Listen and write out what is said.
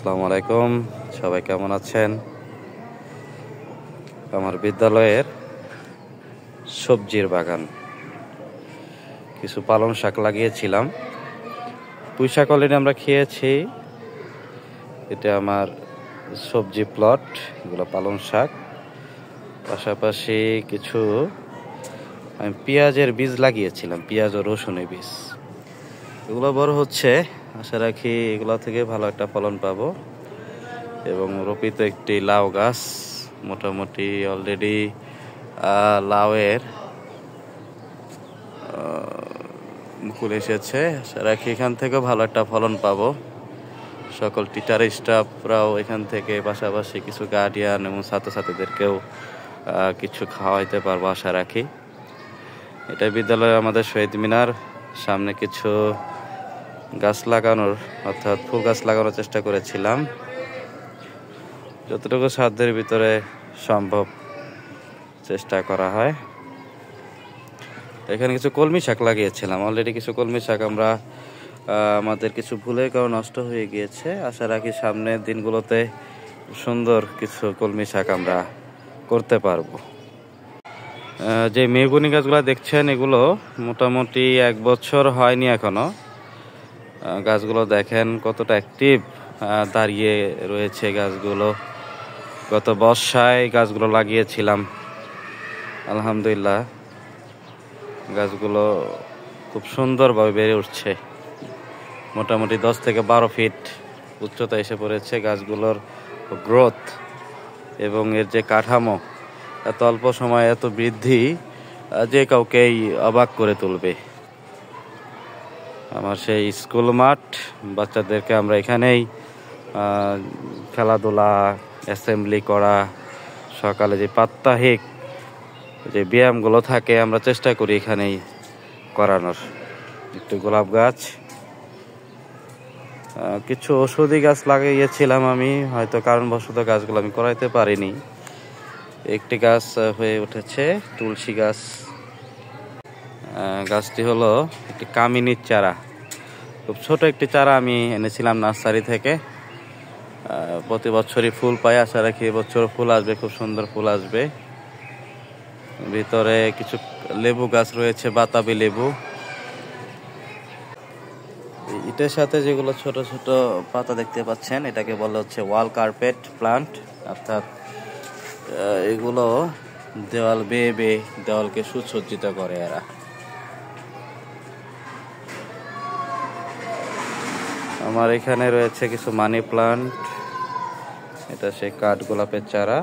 আসসালামু আলাইকুম, সবাই কেমন আছেন? আমার বিদ্যালয়ের সবজির বাগান, কিছু পালং শাক লাগিয়েছিলাম। পুঁই শাক অলরেডি আমরা খেয়েছি। এটা আমার সবজি প্লট, এগুলো পালং শাক। পাশাপাশি কিছু আমি পেঁয়াজের বীজ লাগিয়েছিলাম, পেঁয়াজ ও রসুনের বীজ। এগুলো বড় হচ্ছে, আশা রাখি এগুলো থেকে ভালো একটা ফলন পাবো। এবং রোপিত একটি লাউ গাছ, মোটামুটি অলরেডি লাউয়ের মুকুল এসেছে। আশা রাখি এখান থেকেও ভালো একটা ফলন পাবো। সকল টিচার স্টাফরাও এখান থেকে, পাশাপাশি কিছু গার্ডিয়ান এবং ছাত্রছাত্রীদেরকেও কিছু খাওয়াইতে পারবো আশা রাখি। এটা বিদ্যালয়ে আমাদের শহীদ মিনার সামনে কিছু গাছ লাগানোর, অর্থাৎ ফুল গাছ লাগানোর চেষ্টা করেছিলাম, যতটুকু সাধ্যের ভিতরে সম্ভব চেষ্টা করা হয়। এখানে কিছু কলমি শাক লাগিয়েছিলাম, অলরেডি কিছু কলমি শাক আমরা আমাদের কিছু ভুলের কারণে নষ্ট হয়ে গিয়েছে। আশা রাখি সামনের দিনগুলোতে সুন্দর কিছু কলমি শাক আমরা করতে পারবো। যে মেহগনি গাছগুলো দেখছেন, এগুলো মোটামুটি 1 বছর হয়নি এখনো। গাছগুলো দেখেন কতটা অ্যাক্টিভ দাঁড়িয়ে রয়েছে গাছগুলো। গত বর্ষায় গাছগুলো লাগিয়েছিলাম, আলহামদুলিল্লাহ গাছগুলো খুব সুন্দরভাবে বেড়ে উঠছে। মোটামুটি 10 থেকে 12 ফিট উচ্চতা এসে পড়েছে গাছগুলোর গ্রোথ এবং এর যে কাঠামো, এত অল্প সময়ে এত বৃদ্ধি যে কাউকেই অবাক করে তুলবে। আমার সেই স্কুল মাঠ, বাচ্চাদেরকে আমরা এখানেই খেলাধুলা, অ্যাসেম্বলি করা, সকালে যে প্রাত্যহিক যে ব্যায়ামগুলো থাকে আমরা চেষ্টা করি এখানেই করানোর। একটু গোলাপ গাছ, কিছু ঔষধি গাছ লাগিয়েছিলাম আমি, হয়তো কারণবশত গাছগুলো আমি করাইতে পারিনি। একটি গাছ হয়ে উঠেছে, তুলসী গাছ। গাছটি হলো একটি কামিনীর চারা, খুব ছোট একটি চারা আমি এনেছিলাম নার্সারি থেকে। প্রতি বছরই ফুল পাই, আশা রাখি এবছর ফুল আসবে, খুব সুন্দর ফুল আসবে। ভিতরে কিছু লেবু গাছ রয়েছে, বাতাবি লেবু। ইটের সাথে যেগুলো ছোট ছোট পাতা দেখতে পাচ্ছেন, এটাকে বলা হচ্ছে ওয়াল কার্পেট প্লান্ট, অর্থাৎ এগুলো দেওয়াল বেয়ে বেয়ে দেওয়ালকে সুসজ্জিত করে এরা। আমার এখানে রয়েছে কিছু মানি প্লান্ট, এটা সেই কাঠ গোলাপের চারা।